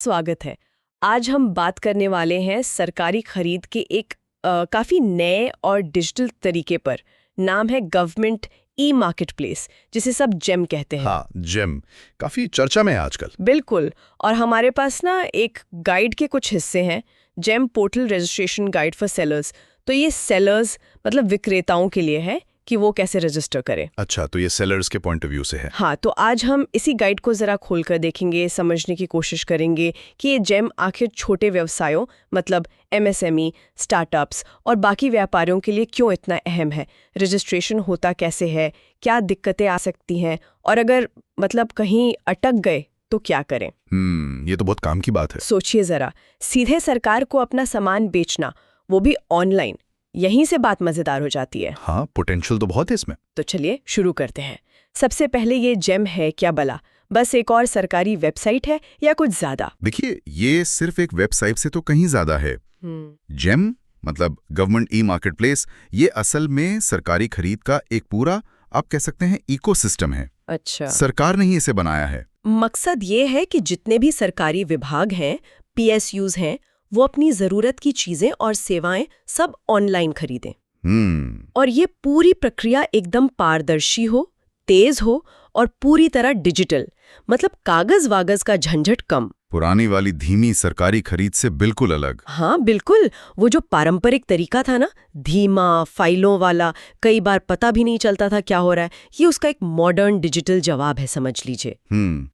स्वागत है। आज हम बात करने वाले हैं सरकारी खरीद के एक काफ़ी नए और डिजिटल तरीके पर। नाम है गवर्नमेंट ई मार्केट प्लेस, जिसे सब जेम कहते हैं। हाँ, जेम काफी चर्चा में है आजकल। बिल्कुल। और हमारे पास ना एक गाइड के कुछ हिस्से हैं, GeM portal registration guide for sellers. तो ये सेलर्स मतलब विक्रेताओं के लिए है कि वो कैसे रजिस्टर करें। अच्छा, तो ये सेलर्स के पॉइंट ऑफ व्यू से है। हाँ, तो आज हम इसी गाइड को जरा खोलकर देखेंगे, समझने की कोशिश करेंगे कि ये जेम आखिर छोटे व्यवसायों मतलब एमएसएमई, स्टार्टअप्स और बाकी व्यापारियों के लिए क्यों इतना अहम है। रजिस्ट्रेशन होता कैसे है, क्या दिक्कतें आ सकती हैं, और अगर मतलब कहीं अटक गए तो क्या करें। ये तो बहुत काम की बात है। सोचिए जरा, सीधे सरकार को अपना सामान बेचना, वो भी ऑनलाइन, यहीं से बात मजेदार हो जाती है। हाँ, पोटेंशियल तो बहुत है इसमें। तो चलिए शुरू करते हैं। सबसे पहले ये जेम है क्या भला? बस एक और सरकारी वेबसाइट है या कुछ ज्यादा? देखिए, ये सिर्फ एक वेबसाइट से तो कहीं ज्यादा है। जेम मतलब गवर्नमेंट ई मार्केट प्लेस, ये असल में सरकारी खरीद का एक पूरा, आप कह सकते हैं, इकोसिस्टम है। अच्छा। सरकार ने ही इसे बनाया है। मकसद ये है कि जितने भी सरकारी विभाग हैं, पीएसयूज हैं, वो अपनी जरूरत की चीजें और सेवाएं सब ऑनलाइन खरीदें। और ये पूरी प्रक्रिया एकदम पारदर्शी हो, तेज हो और पूरी तरह डिजिटल, मतलब कागज वागज का झंझट कम। पुरानी वाली धीमी सरकारी खरीद से बिल्कुल अलग। हाँ बिल्कुल, वो जो पारंपरिक तरीका था ना, धीमा फाइलों वाला, कई बार पता भी नहीं चलता था क्या हो रहा है, ये उसका एक मॉडर्न डिजिटल जवाब है, समझ लीजिए।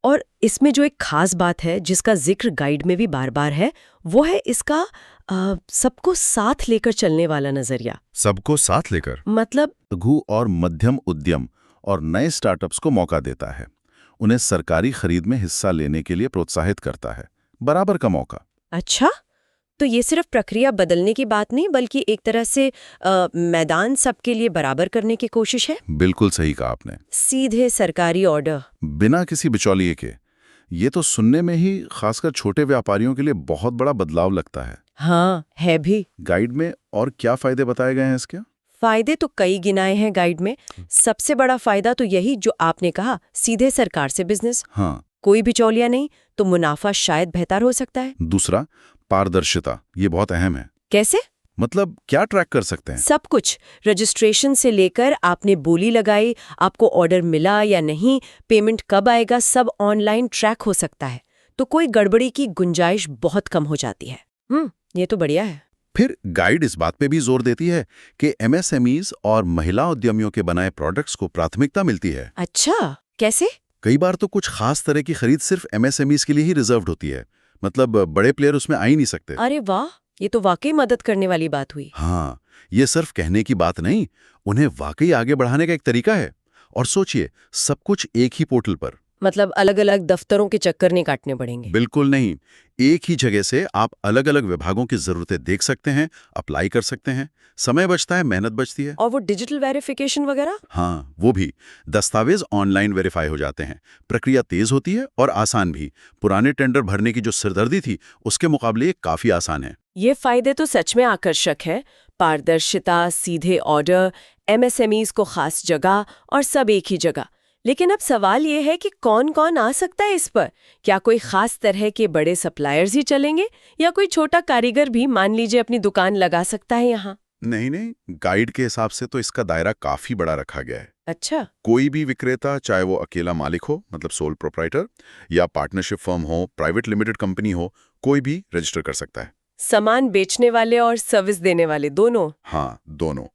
और इसमें जो एक खास बात है जिसका जिक्र गाइड में भी बार बार है, वो है इसका सबको साथ लेकर चलने वाला नजरिया। सबको साथ लेकर मतलब लघु और मध्यम उद्यम और नए स्टार्टअप्स को मौका देता है। उन्हें सरकारी खरीद में हिस्सा लेने के लिए प्रोत्साहित करता है, बराबर का मौका। अच्छा, तो ये सिर्फ प्रक्रिया बदलने की बात नहीं, बल्कि एक तरह से मैदान सबके लिए बराबर करने की कोशिश है। बिल्कुल सही कहा आपने। सीधे सरकारी ऑर्डर, बिना किसी बिचौलिए के। ये तो सुनने में ही खासकर छोटे व्यापारियों के लिए बहुत बड़ा बदलाव लगता है। हाँ है भी। गाइड में और क्या फायदे बताए गए हैं इसके? फायदे तो कई गिनाए हैं गाइड में। सबसे बड़ा फायदा तो यही जो आपने कहा, सीधे सरकार से बिजनेस। हाँ। कोई बिचौलिया नहीं, तो मुनाफा शायद बेहतर हो सकता है। दूसरा, पारदर्शिता, ये बहुत अहम है। कैसे? मतलब क्या ट्रैक कर सकते हैं? सब कुछ, रजिस्ट्रेशन से लेकर आपने बोली लगाई, आपको ऑर्डर मिला या नहीं, पेमेंट कब आएगा, सब ऑनलाइन ट्रैक हो सकता है। तो कोई गड़बड़ी की गुंजाइश बहुत कम हो जाती है। ये तो बढ़िया है। फिर गाइड इस बात पे भी जोर देती है कि एमएसएमईज और महिला उद्यमियों के बनाए प्रोडक्ट्स को प्राथमिकता मिलती है। अच्छा, कैसे? कई बार तो कुछ खास तरह की खरीद सिर्फ एमएसएमईज के लिए ही रिजर्व्ड होती है, मतलब बड़े प्लेयर उसमें आ ही नहीं सकते। अरे वाह, ये तो वाकई मदद करने वाली बात हुई। हाँ, ये सिर्फ कहने की बात नहीं, उन्हें वाकई आगे बढ़ाने का एक तरीका है। और सोचिए, सब कुछ एक ही पोर्टल पर। मतलब अलग अलग दफ्तरों के चक्कर नहीं काटने पड़ेंगे। बिल्कुल नहीं, एक ही जगह से आप अलग अलग विभागों की जरूरतें देख सकते हैं, अप्लाई कर सकते हैं। समय बचता है, मेहनत बचती है। और वो डिजिटल वेरिफिकेशन वगैरह? हाँ, वो भी। दस्तावेज ऑनलाइन वेरीफाई हो जाते हैं, प्रक्रिया तेज होती है और आसान भी। पुराने टेंडर भरने की जो सिरदर्दी थी, उसके मुकाबले ये काफी आसान है। ये फायदे तो सच में आकर्षक है। पारदर्शिता, सीधे ऑर्डर, एमएसएमईज को खास जगह और सब एक ही जगह। लेकिन अब सवाल ये है कि कौन कौन आ सकता है इस पर? क्या कोई खास तरह के बड़े सप्लायर्स ही चलेंगे, या कोई छोटा कारीगर भी मान लीजिए अपनी दुकान लगा सकता है यहाँ? नहीं नहीं, गाइड के हिसाब से तो इसका दायरा काफी बड़ा रखा गया है। अच्छा। कोई भी विक्रेता, चाहे वो अकेला मालिक हो मतलब सोल प्रोप्राइटर, या पार्टनरशिप फर्म हो, प्राइवेट लिमिटेड कंपनी हो, कोई भी रजिस्टर कर सकता है। सामान बेचने वाले और सर्विस देने वाले दोनों? हाँ, दोनों।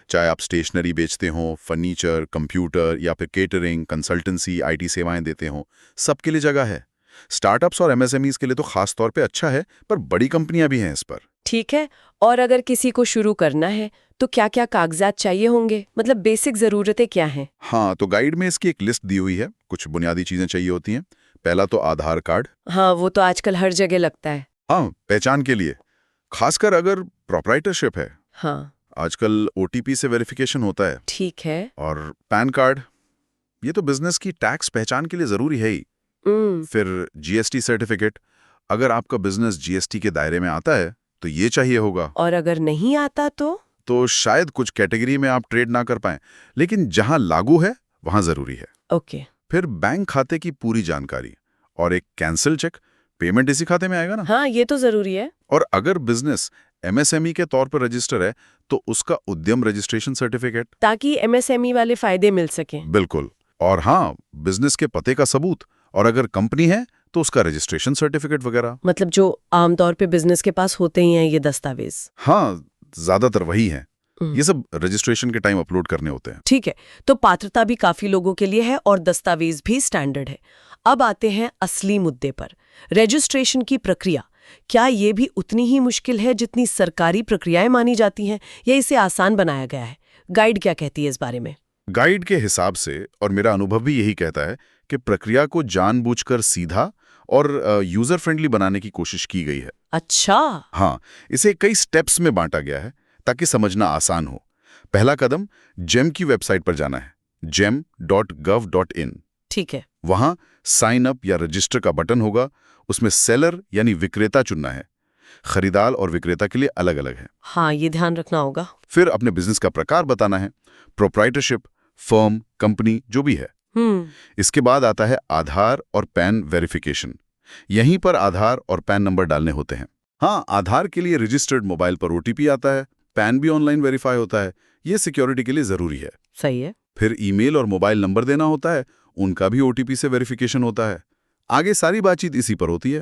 चाहे आप स्टेशनरी बेचते हो, फर्नीचर, कंप्यूटर या फिर केटरिंग, कंसल्टेंसी, आईटी सेवाएं देते हो, सबके लिए जगह है। स्टार्टअप्स और एमएसएमईज के लिए तो खास तौर पे अच्छा है, पर बड़ी कंपनियां भी हैं इस पर। ठीक है। और अगर किसी को शुरू करना है तो क्या क्या कागजात चाहिए होंगे, मतलब बेसिक जरूरतें क्या हैं? हाँ, तो गाइड में इसकी एक लिस्ट दी हुई है। कुछ बुनियादी चीजें चाहिए होती हैं। पहला तो आधार कार्ड। हाँ, वो तो आजकल हर जगह लगता है। हाँ, पहचान के लिए, खासकर अगर प्रोप्राइटरशिप है। हाँ आजकल ओटीपी से वेरिफिकेशन होता है। ठीक है। और पैन कार्ड, ये तो बिजनेस की टैक्स पहचान के लिए जरूरी है ही। फिर जीएसटी सर्टिफिकेट, अगर आपका बिजनेस जीएसटी के दायरे में आता है तो ये चाहिए होगा। और अगर नहीं आता तो शायद कुछ कैटेगरी में आप ट्रेड ना कर पाएं, लेकिन जहां लागू है वहां जरूरी है। ओके। फिर बैंक खाते की पूरी जानकारी और एक कैंसिल चेक, पेमेंट इसी खाते में आएगा ना। हाँ, ये तो जरूरी है। और अगर बिजनेस एमएसएमई के तौर पर रजिस्टर है तो उसका उद्यम रजिस्ट्रेशन सर्टिफिकेट, ताकि एमएसएमई वाले फायदे मिल सकें। बिल्कुल। और हाँ, बिजनेस के पते का सबूत, और अगर कंपनी है तो उसका रजिस्ट्रेशन सर्टिफिकेट वगैरह। मतलब जो आमतौर पे बिजनेस के पास होते ही हैं ये दस्तावेज। हाँ, ज्यादातर वही है। ये सब रजिस्ट्रेशन के टाइम अपलोड करने होते हैं। ठीक है, तो पात्रता भी काफी लोगों के लिए है और दस्तावेज भी स्टैंडर्ड है। अब आते हैं असली मुद्दे पर, रजिस्ट्रेशन की प्रक्रिया। क्या ये भी उतनी ही मुश्किल है जितनी सरकारी प्रक्रियाएं मानी जाती हैं, या इसे आसान बनाया गया है? गाइड क्या कहती है इस बारे में? गाइड के हिसाब से, और मेरा अनुभव भी यही कहता है, कि प्रक्रिया को जानबूझकर सीधा और यूजर फ्रेंडली बनाने की कोशिश की गई है। अच्छा। हाँ, इसे कई स्टेप्स में बांटा गया है ताकि समझना आसान हो। पहला कदम जेम की वेबसाइट पर जाना है, gem.gov.in। ठीक है। वहां साइन अप या रजिस्टर का बटन होगा। उसमें सेलर यानी विक्रेता चुनना है। खरीदार और विक्रेता के लिए अलग अलग है। हाँ, ये ध्यान रखना होगा। फिर अपने बिजनेस का प्रकार बताना है, प्रोप्राइटरशिप, फर्म, कंपनी, जो भी है। इसके बाद आता है आधार और पैन वेरिफिकेशन। यहीं पर आधार और पैन नंबर डालने होते हैं। हाँ, आधार के लिए रजिस्टर्ड मोबाइल पर ओटीपी आता है, पैन भी ऑनलाइन वेरीफाई होता है। ये सिक्योरिटी के लिए जरूरी है। सही है। फिर ईमेल और मोबाइल नंबर देना होता है, उनका भी ओटीपी से वेरिफिकेशन होता है। आगे सारी बातचीत इसी पर होती है।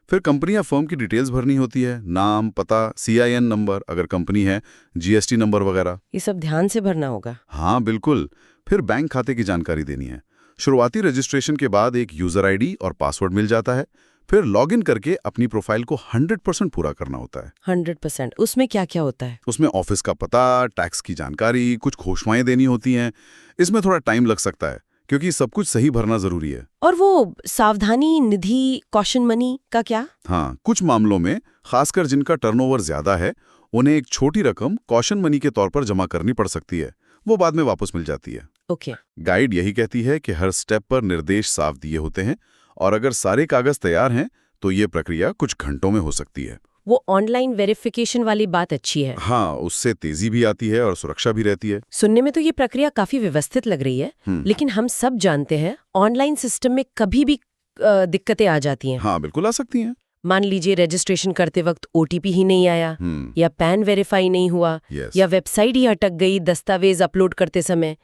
फिर कंपनी या फर्म की डिटेल्स भरनी होती है, नाम, पता, CIN नंबर अगर कंपनी है, GST नंबर वगैरह। ये सब ध्यान से भरना होगा। हाँ, बिल्कुल। फिर बैंक खाते की जानकारी देनी है। शुरुआती रजिस्ट्रेशन के बाद एक यूजर ID और पासवर्ड मिल जाता है। फिर लॉगिन करके अपनी प्रोफाइल को 100% पूरा करना होता है। 100%? उसमें क्या क्या होता है? उसमें ऑफिस का पता, टैक्स की जानकारी, कुछ घोषणाएं देनी होती हैं। इसमें थोड़ा टाइम लग सकता है क्योंकि सब कुछ सही भरना जरूरी है। और वो सावधानी निधि, कॉशन मनी का क्या? हाँ, कुछ मामलों में, खासकर जिनका टर्नओवर ज्यादा है, उन्हें एक छोटी रकम कॉशन मनी के तौर पर जमा करनी पड़ सकती है। वो बाद में वापस मिल जाती है। ओके। गाइड यही कहती है कि हर स्टेप पर निर्देश साफ दिए होते हैं और अगर सारे कागज तैयार हैं तो ये प्रक्रिया कुछ घंटों में हो सकती है। वो ऑनलाइन वेरिफिकेशन वाली बात अच्छी है। हाँ, उससे तेजी भी आती है और सुरक्षा भी रहती है। सुनने में तो ये प्रक्रिया काफी व्यवस्थित लग रही है, लेकिन हम सब जानते हैं ऑनलाइन सिस्टम में कभी भी दिक्कतें आ जाती हैं। हाँ, बिल्कुल आ सकती हैं। मान लीजिए रजिस्ट्रेशन करते वक्त OTP ही नहीं आया, या पैन वेरीफाई नहीं हुआ, या वेबसाइट ही अटक गई दस्तावेज अपलोड करते समय।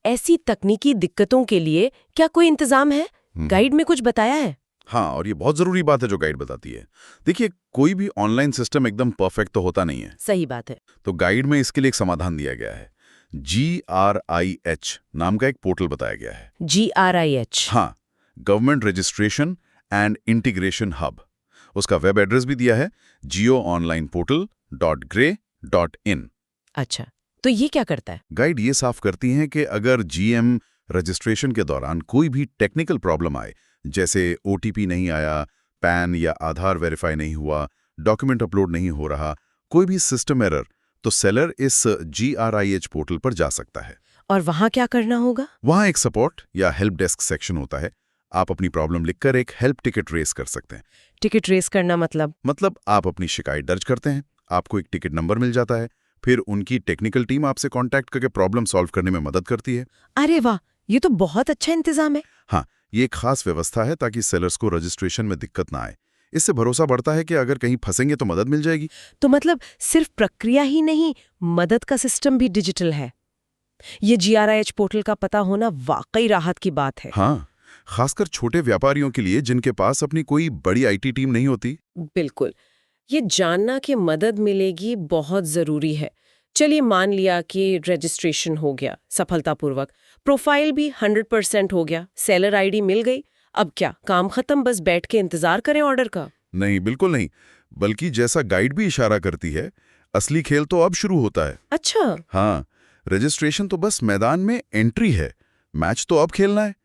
ऐसी तकनीकी दिक्कतों के लिए क्या कोई इंतजाम है? गाइड में कुछ बताया है? हाँ, और ये बहुत जरूरी बात है जो गाइड बताती है। देखिए, कोई भी ऑनलाइन सिस्टम एकदम परफेक्ट तो होता नहीं है। सही बात है। तो गाइड में इसके लिए एक समाधान दिया गया है। GRIH नाम का एक पोर्टल बताया गया है। GRIH? हाँ, government registration and integration hub. उसका वेब एड्रेस भी दिया है, geoonlineportal.gray.in। अच्छा, तो ये क्या करता है? गाइड ये साफ करती हैं कि अगर GM रजिस्ट्रेशन के दौरान कोई भी टेक्निकल प्रॉब्लम आए, जैसे OTP नहीं आया, पैन या आधार वेरीफाई नहीं हुआ, डॉक्यूमेंट अपलोड नहीं हो रहा, कोई भी सिस्टम एरर, तो सेलर इस GRIH पोर्टल पर जा सकता है। और वहां क्या करना होगा? वहां एक सपोर्ट या हेल्प डेस्क सेक्शन होता है। आप अपनी प्रॉब्लम लिखकर एक हेल्प टिकट रेस कर सकते हैं। टिकट रेस करना मतलब आप अपनी शिकायत दर्ज करते हैं, आपको एक टिकट नंबर मिल जाता है, फिर उनकी टेक्निकल टीम आपसे कांटेक्ट करके प्रॉब्लम सॉल्व करने में मदद करती है। अरे वाह, ये तो बहुत अच्छा इंतजाम है। हाँ, ये एक खास व्यवस्था है ताकि सेलर्स को रजिस्ट्रेशन में दिक्कत ना आए। इससे भरोसा बढ़ता है कि अगर कहीं फंसेंगे तो मदद मिल जाएगी। तो मतलब सिर्फ प्रक्रिया ही नहीं, मदद का सिस्टम भी डिजिटल है। ये GRIH पोर्टल का पता होना वाकई राहत की बात है। हाँ, खासकर छोटे व्यापारियों के लिए जिनके पास अपनी कोई बड़ी IT टीम नहीं होती। बिल्कुल, ये जानना कि मदद मिलेगी बहुत जरूरी है। चलिए, मान लिया कि रजिस्ट्रेशन हो गया सफलतापूर्वक, प्रोफाइल भी 100% हो गया, सेलर ID मिल गई, अब क्या काम खत्म, बस बैठ के इंतजार करें ऑर्डर का? नहीं, बिल्कुल नहीं, बल्कि जैसा गाइड भी इशारा करती है, असली खेल तो अब शुरू होता है। अच्छा। हाँ, रजिस्ट्रेशन तो बस मैदान में एंट्री है, मैच तो अब खेलना है।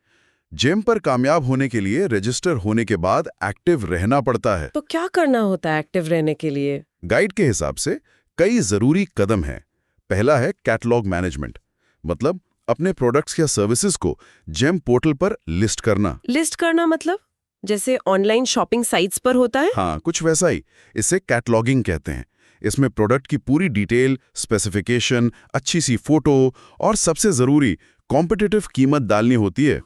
जेम पर कामयाब होने के लिए रजिस्टर होने के बाद एक्टिव रहना पड़ता है। तो क्या करना होता है एक्टिव रहने के लिए? गाइड के हिसाब से कई जरूरी कदम हैं। पहला है कैटलॉग मैनेजमेंट, मतलब अपने प्रोडक्ट्स या सर्विसेज को जेम पोर्टल पर लिस्ट करना। लिस्ट करना मतलब जैसे ऑनलाइन शॉपिंग साइट्स पर होता है? हाँ, कुछ वैसा ही। इसे कैटलॉगिंग कहते हैं। इसमें प्रोडक्ट की पूरी डिटेल, स्पेसिफिकेशन, अच्छी सी फोटो और सबसे जरूरी कॉम्पिटिटिव कीमत डालनी होती है।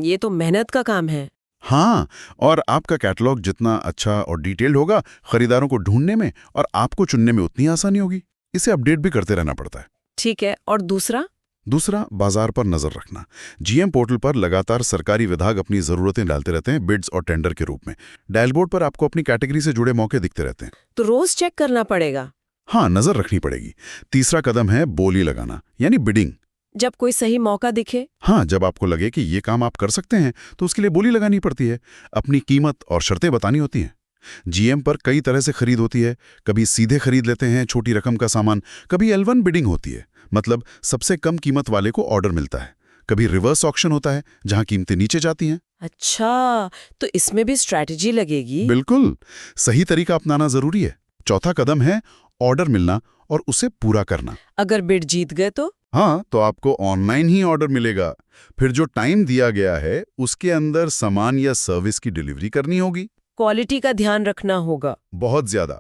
ये तो मेहनत का काम है। हाँ, और आपका कैटलॉग जितना अच्छा और डिटेल्ड होगा, खरीदारों को ढूंढने में और आपको चुनने में उतनी आसानी होगी। इसे अपडेट भी करते रहना पड़ता है। ठीक है, और दूसरा, बाजार पर नजर रखना। जीएम पोर्टल पर लगातार सरकारी विभाग अपनी जरूरतें डालते रहते हैं, बिड्स और टेंडर के रूप में। डैशबोर्ड पर आपको अपनी कैटेगरी से जुड़े मौके दिखते रहते हैं। तो रोज चेक करना पड़ेगा। हाँ, नजर रखनी पड़ेगी। तीसरा कदम है बोली लगाना, यानी बिडिंग। जब कोई सही मौका दिखे। हाँ, जब आपको लगे कि ये काम आप कर सकते हैं तो उसके लिए बोली लगानी पड़ती है। अपनी कीमत और शर्तें बतानी होती हैं। जीएम पर कई तरह से खरीद होती है। कभी सीधे खरीद लेते हैं छोटी रकम का सामान, कभी L1 बिडिंग होती है, मतलब सबसे कम कीमत वाले को ऑर्डर मिलता है। कभी रिवर्स ऑक्शन होता है जहां कीमतें नीचे जाती हैं। अच्छा, तो इसमें भी स्ट्रैटेजी लगेगी। बिल्कुल, सही तरीका अपनाना जरूरी है। चौथा कदम है ऑर्डर मिलना और उसे पूरा करना। अगर बिड जीत गए तो? हाँ, तो आपको ऑनलाइन ही ऑर्डर मिलेगा। फिर जो टाइम दिया गया है उसके अंदर सामान या सर्विस की डिलीवरी करनी होगी। क्वालिटी का ध्यान रखना होगा। बहुत ज्यादा,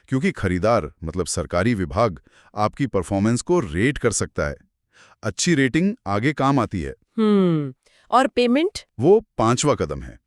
क्योंकि खरीदार मतलब सरकारी विभाग आपकी परफॉर्मेंस को रेट कर सकता है। अच्छी रेटिंग आगे काम आती है। और पेमेंट? वो 5वां कदम है।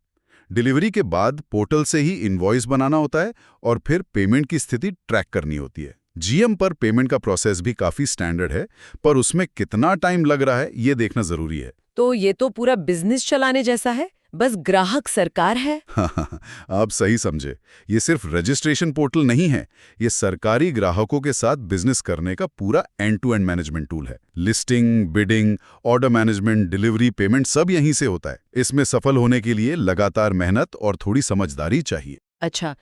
डिलीवरी के बाद पोर्टल से ही इनवॉइस बनाना होता है और फिर पेमेंट की स्थिति ट्रैक करनी होती है। जीएम पर पेमेंट का प्रोसेस भी काफी स्टैंडर्ड है, पर उसमें कितना टाइम लग रहा है ये देखना जरूरी है। तो ये तो पूरा बिजनेस चलाने जैसा है, बस ग्राहक सरकार है। आप सही समझे। ये सिर्फ रजिस्ट्रेशन पोर्टल नहीं है, ये सरकारी ग्राहकों के साथ बिजनेस करने का पूरा एंड-टू-एंड मैनेजमेंट टूल है। Listing, bidding, order management, delivery, payment सब यहीं से होता है। इसमें सफल होने के लिए लगातार मेहनत और थोड़ी समझदारी चाहिए। अच्छा,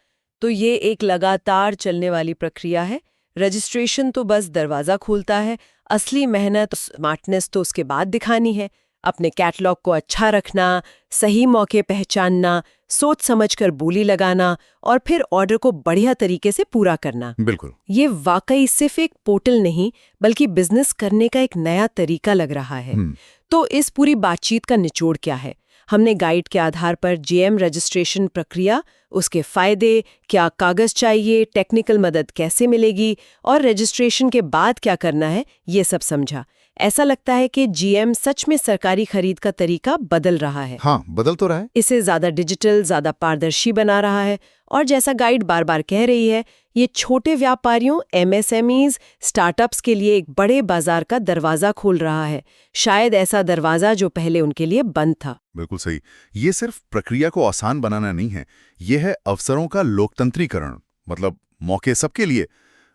तो ये एक लगातार चलने वाली प्रक्रिया है। रजिस्ट्रेशन तो बस दरवाजा खोलता है, असली मेहनत, स्मार्टनेस तो उसके बाद दिखानी है। अपने कैटलॉग को अच्छा रखना, सही मौके पहचानना, सोच समझकर बोली लगाना और फिर ऑर्डर को बढ़िया तरीके से पूरा करना। बिल्कुल। ये वाकई सिर्फ एक पोर्टल नहीं, बल्कि बिजनेस करने का एक नया तरीका लग रहा है। तो इस पूरी बातचीत का निचोड़ क्या है? हमने गाइड के आधार पर जीएम रजिस्ट्रेशन प्रक्रिया, उसके फायदे, क्या कागज चाहिए, टेक्निकल मदद कैसे मिलेगी और रजिस्ट्रेशन के बाद क्या करना है, ये सब समझा। ऐसा लगता है कि जीएम सच में सरकारी खरीद का तरीका बदल रहा है। हाँ, बदल तो रहा है। इसे ज्यादा डिजिटल, ज्यादा पारदर्शी बना रहा है और जैसा गाइड बार बार कह रही है, ये छोटे व्यापारियों, एमएसएमईज, स्टार्टअप्स के लिए एक बड़े बाजार का दरवाजा खोल रहा है। शायद ऐसा दरवाजा जो पहले उनके लिए बंद था। बिल्कुल सही। ये सिर्फ प्रक्रिया को आसान बनाना नहीं है, ये है अवसरों का लोकतंत्रीकरण, मतलब मौके सबके लिए।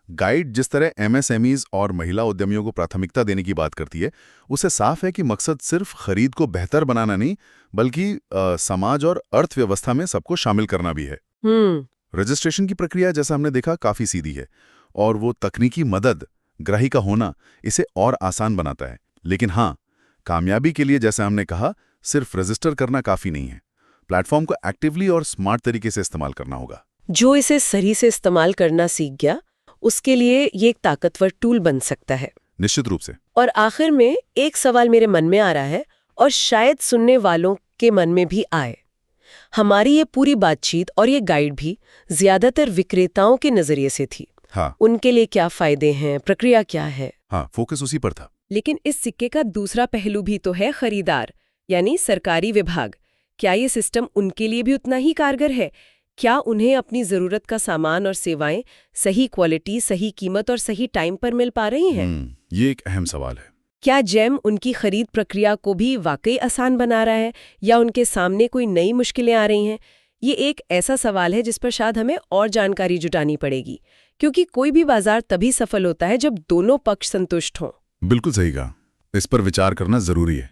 गाइड जिस तरह एमएसएमईज और महिला उद्यमियों को प्राथमिकता देने की बात करती है, उससे साफ है कि मकसद सिर्फ खरीद को बेहतर बनाना नहीं, बल्कि समाज और अर्थव्यवस्था में सबको शामिल करना भी है। रजिस्ट्रेशन की प्रक्रिया जैसा हमने देखा काफी सीधी है और वो तकनीकी मदद, ग्राही का होना इसे और आसान बनाता है। लेकिन हाँ, कामयाबी के लिए जैसे हमने कहा, सिर्फ रजिस्टर करना काफी नहीं है। प्लेटफॉर्म को एक्टिवली और स्मार्ट तरीके से इस्तेमाल करना होगा। जो इसे सही से इस्तेमाल करना सीख गया, उसके लिए ये एक ताकतवर टूल बन सकता है। निश्चित रूप से। और आखिर में एक सवाल मेरे मन में आ रहा है और शायद सुनने वालों के मन में भी आए। हमारी ये पूरी बातचीत और ये गाइड भी ज्यादातर विक्रेताओं के नजरिए से थी। हाँ। उनके लिए क्या फायदे हैं, प्रक्रिया क्या है। हाँ, फोकस उसी पर था। लेकिन इस सिक्के का दूसरा पहलू भी तो है, खरीदार यानी सरकारी विभाग। क्या ये सिस्टम उनके लिए भी उतना ही कारगर है? क्या उन्हें अपनी जरूरत का सामान और सेवाएं सही क्वालिटी, सही कीमत और सही टाइम पर मिल पा रही हैं? ये एक अहम सवाल है। क्या जीएम उनकी खरीद प्रक्रिया को भी वाकई आसान बना रहा है या उनके सामने कोई नई मुश्किलें आ रही हैं? ये एक ऐसा सवाल है जिस पर शायद हमें और जानकारी जुटानी पड़ेगी, क्योंकि कोई भी बाजार तभी सफल होता है जब दोनों पक्ष संतुष्ट हों। बिल्कुल सही कहा। इस पर विचार करना जरूरी है।